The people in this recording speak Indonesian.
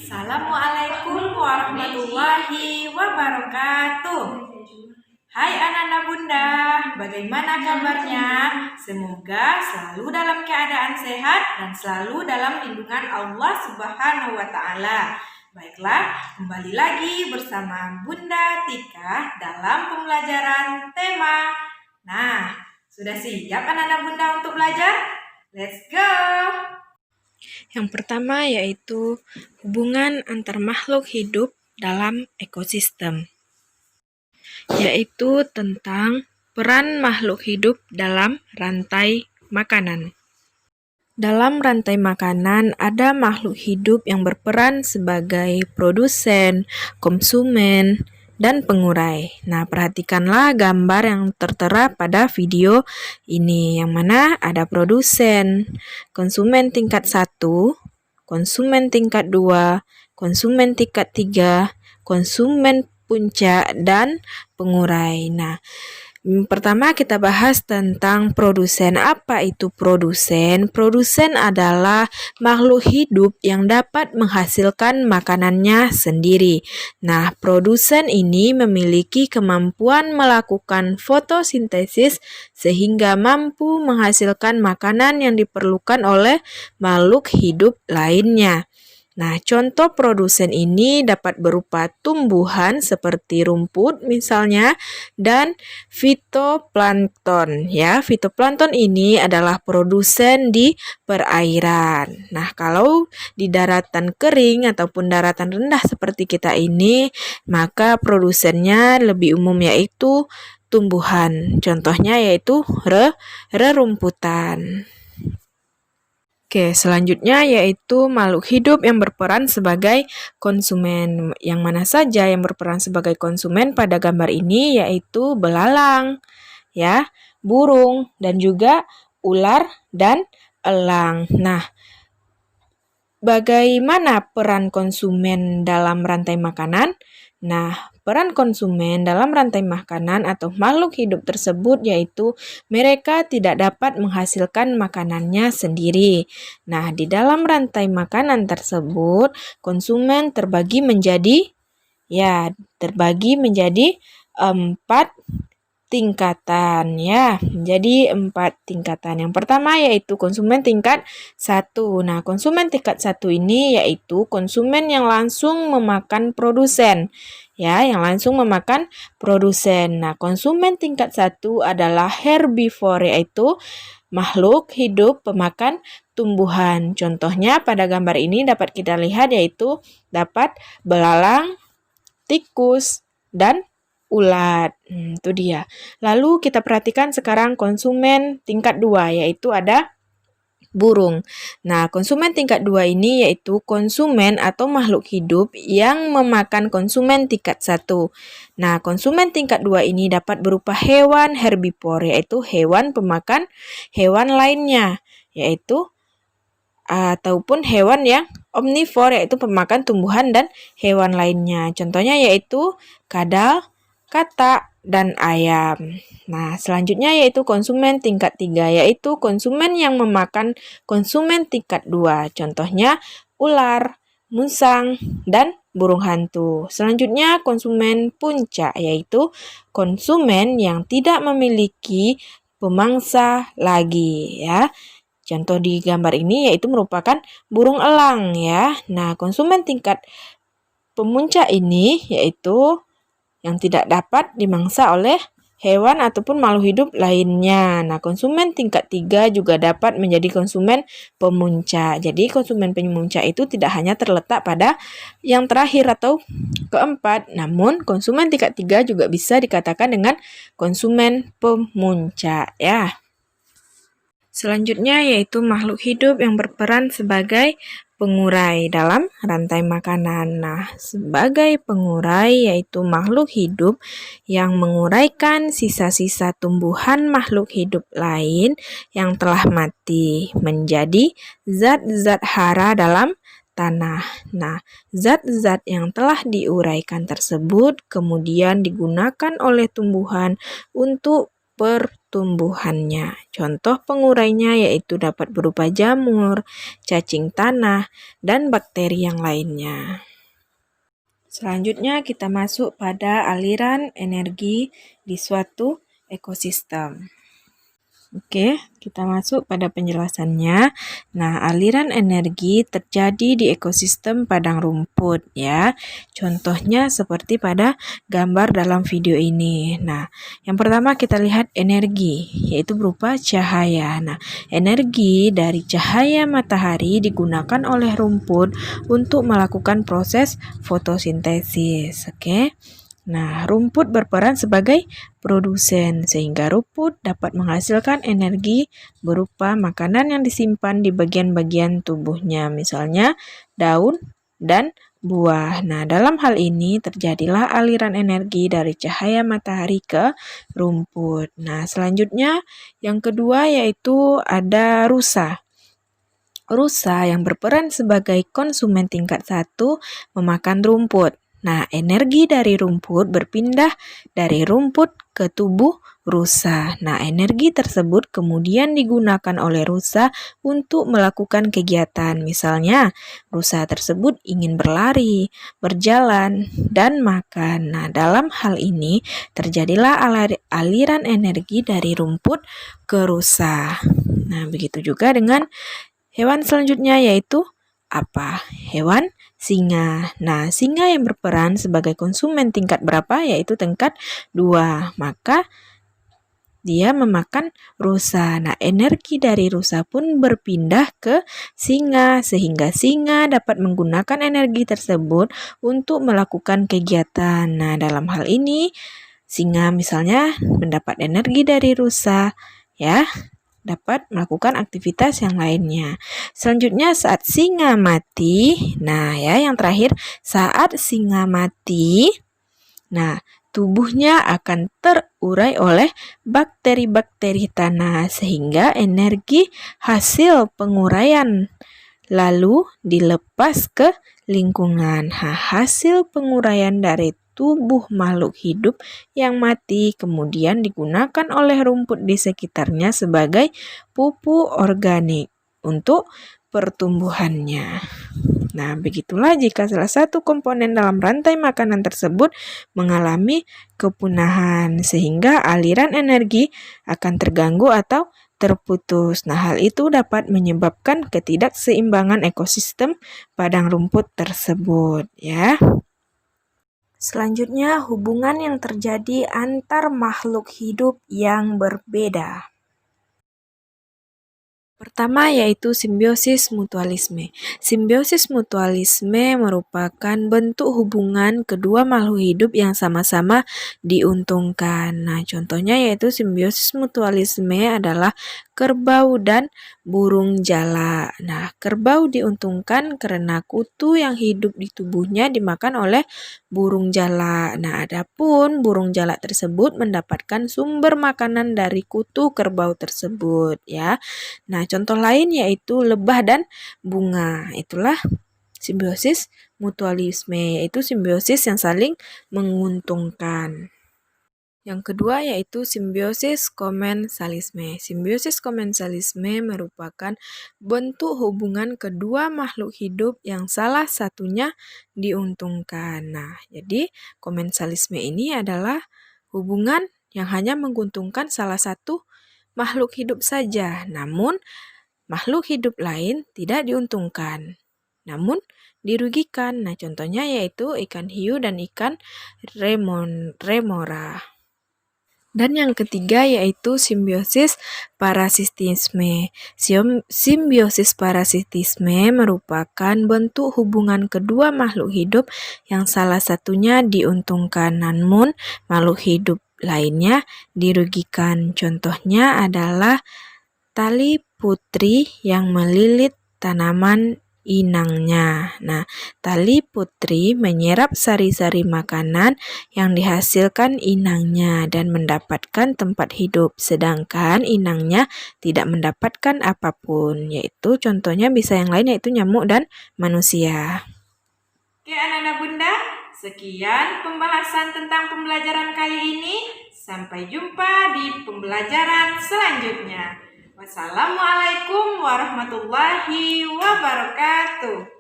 Assalamualaikum warahmatullahi wabarakatuh. Hai anak-anak bunda, bagaimana kabarnya? Semoga selalu dalam keadaan sehat dan selalu dalam lindungan Allah Subhanahu wa Ta'ala. Baiklah, kembali lagi bersama Bunda Tika dalam pembelajaran tema. Nah, sudah siap anak-anak bunda untuk belajar? Let's go! Yang pertama yaitu hubungan antar makhluk hidup dalam ekosistem, yaitu tentang peran makhluk hidup dalam rantai makanan. Dalam rantai makanan ada makhluk hidup yang berperan sebagai produsen, konsumen, dan pengurai. Nah, perhatikanlah gambar yang tertera pada video ini, yang mana ada produsen, konsumen tingkat 1, konsumen tingkat 2, konsumen tingkat 3, konsumen puncak, dan pengurai. Nah, pertama kita bahas tentang produsen. Apa itu produsen? Produsen adalah makhluk hidup yang dapat menghasilkan makanannya sendiri. Nah, produsen ini memiliki kemampuan melakukan fotosintesis sehingga mampu menghasilkan makanan yang diperlukan oleh makhluk hidup lainnya. Nah, contoh produsen ini dapat berupa tumbuhan seperti rumput misalnya dan fitoplankton. Ya, fitoplankton ini adalah produsen di perairan. Nah, kalau di daratan kering ataupun daratan rendah seperti kita ini, maka produsennya lebih umum yaitu tumbuhan. Contohnya yaitu rerumputan. Oke, selanjutnya yaitu makhluk hidup yang berperan sebagai konsumen. Yang mana saja yang berperan sebagai konsumen pada gambar ini yaitu belalang, ya, burung, dan juga ular dan elang. Nah, bagaimana peran konsumen dalam rantai makanan? Nah, peran konsumen dalam rantai makanan atau makhluk hidup tersebut yaitu mereka tidak dapat menghasilkan makanannya sendiri. Nah, di dalam rantai makanan tersebut, konsumen terbagi menjadi 4 tingkatan ya. Jadi 4 tingkatan. Yang pertama yaitu konsumen tingkat 1. Nah, konsumen tingkat 1 ini yaitu konsumen yang langsung memakan produsen. Ya, yang langsung memakan produsen. Nah, konsumen tingkat 1 adalah herbivore, yaitu makhluk hidup pemakan tumbuhan. Contohnya pada gambar ini dapat kita lihat yaitu dapat belalang, tikus, dan ulat. Itu dia. Lalu kita perhatikan sekarang konsumen tingkat 2 yaitu ada burung. Nah, konsumen tingkat 2 ini yaitu konsumen atau makhluk hidup yang memakan konsumen tingkat 1. Nah, konsumen tingkat 2 ini dapat berupa hewan herbivore yaitu hewan pemakan hewan lainnya, yaitu ataupun hewan yang omnivore yaitu pemakan tumbuhan dan hewan lainnya. Contohnya yaitu kadal, katak, dan ayam. Nah, selanjutnya yaitu konsumen tingkat 3, yaitu konsumen yang memakan konsumen tingkat 2. Contohnya ular, musang, dan burung hantu. Selanjutnya konsumen puncak, yaitu konsumen yang tidak memiliki pemangsa lagi ya. Contoh di gambar ini yaitu merupakan burung elang ya. Nah, konsumen tingkat pemuncak ini yaitu yang tidak dapat dimangsa oleh hewan ataupun makhluk hidup lainnya. Nah, konsumen tingkat 3 juga dapat menjadi konsumen pemuncak. Jadi, konsumen pemuncak itu tidak hanya terletak pada yang terakhir atau keempat, namun konsumen tingkat 3 juga bisa dikatakan dengan konsumen pemuncak ya. Selanjutnya yaitu makhluk hidup yang berperan sebagai pengurai dalam rantai makanan. Nah, sebagai pengurai yaitu makhluk hidup yang menguraikan sisa-sisa tumbuhan makhluk hidup lain yang telah mati menjadi zat-zat hara dalam tanah. Nah, zat-zat yang telah diuraikan tersebut kemudian digunakan oleh tumbuhan untuk pertumbuhannya. Contoh pengurainya yaitu dapat berupa jamur, cacing tanah, dan bakteri yang lainnya. Selanjutnya kita masuk pada aliran energi di suatu ekosistem. Oke, kita masuk pada penjelasannya. Nah, aliran energi terjadi di ekosistem padang rumput ya. Contohnya seperti pada gambar dalam video ini. Nah, yang pertama kita lihat energi, yaitu berupa cahaya. Nah, energi dari cahaya matahari digunakan oleh rumput untuk melakukan proses fotosintesis. Oke. Nah, rumput berperan sebagai produsen sehingga rumput dapat menghasilkan energi berupa makanan yang disimpan di bagian-bagian tubuhnya, misalnya daun dan buah. Nah, dalam hal ini terjadilah aliran energi dari cahaya matahari ke rumput. Nah, selanjutnya yang kedua yaitu ada rusa. Rusa yang berperan sebagai konsumen tingkat 1 memakan rumput. Nah, energi dari rumput berpindah dari rumput ke tubuh rusa. Nah, energi tersebut kemudian digunakan oleh rusa untuk melakukan kegiatan. Misalnya, rusa tersebut ingin berlari, berjalan, dan makan. Nah, dalam hal ini terjadilah aliran energi dari rumput ke rusa. Nah, begitu juga dengan hewan selanjutnya yaitu apa? Hewan singa. Nah, singa yang berperan sebagai konsumen tingkat berapa? Yaitu tingkat 2. Maka dia memakan rusa. Nah, energi dari rusa pun berpindah ke singa sehingga singa dapat menggunakan energi tersebut untuk melakukan kegiatan. Nah, dalam hal ini singa misalnya mendapat energi dari rusa ya, dapat melakukan aktivitas yang lainnya. Selanjutnya saat singa mati, nah ya yang terakhir saat singa mati, nah tubuhnya akan terurai oleh bakteri-bakteri tanah sehingga energi hasil penguraian lalu dilepas ke lingkungan. Hasil penguraian dari tubuh makhluk hidup yang mati kemudian digunakan oleh rumput di sekitarnya sebagai pupuk organik untuk pertumbuhannya. Nah, begitulah jika salah satu komponen dalam rantai makanan tersebut mengalami kepunahan sehingga aliran energi akan terganggu atau terputus. Nah, hal itu dapat menyebabkan ketidakseimbangan ekosistem padang rumput tersebut ya. Selanjutnya, hubungan yang terjadi antar makhluk hidup yang berbeda. Pertama yaitu simbiosis mutualisme. Simbiosis mutualisme merupakan bentuk hubungan kedua makhluk hidup yang sama-sama diuntungkan. Nah, contohnya yaitu simbiosis mutualisme adalah kerbau dan burung jala. Nah, kerbau diuntungkan karena kutu yang hidup di tubuhnya dimakan oleh burung jala. Nah, adapun burung jala tersebut mendapatkan sumber makanan dari kutu kerbau tersebut ya. Nah, contoh lain yaitu lebah dan bunga. Itulah simbiosis mutualisme, yaitu simbiosis yang saling menguntungkan. Yang kedua yaitu simbiosis komensalisme. Simbiosis komensalisme merupakan bentuk hubungan kedua makhluk hidup yang salah satunya diuntungkan. Nah, jadi komensalisme ini adalah hubungan yang hanya menguntungkan salah satu makhluk hidup saja, namun makhluk hidup lain tidak diuntungkan, namun dirugikan. Nah, contohnya yaitu ikan hiu dan ikan remora. Dan yang ketiga yaitu simbiosis parasitisme. Simbiosis parasitisme merupakan bentuk hubungan kedua makhluk hidup yang salah satunya diuntungkan, namun makhluk hidup lainnya dirugikan. Contohnya adalah tali putri yang melilit tanaman inangnya. Nah, tali putri menyerap sari-sari makanan yang dihasilkan inangnya dan mendapatkan tempat hidup, sedangkan inangnya tidak mendapatkan apapun, yaitu contohnya bisa yang lain yaitu nyamuk dan manusia. Oke anak-anak bunda, Sekian pembahasan tentang pembelajaran kali ini. Sampai jumpa di pembelajaran selanjutnya. Wassalamualaikum warahmatullahi wabarakatuh.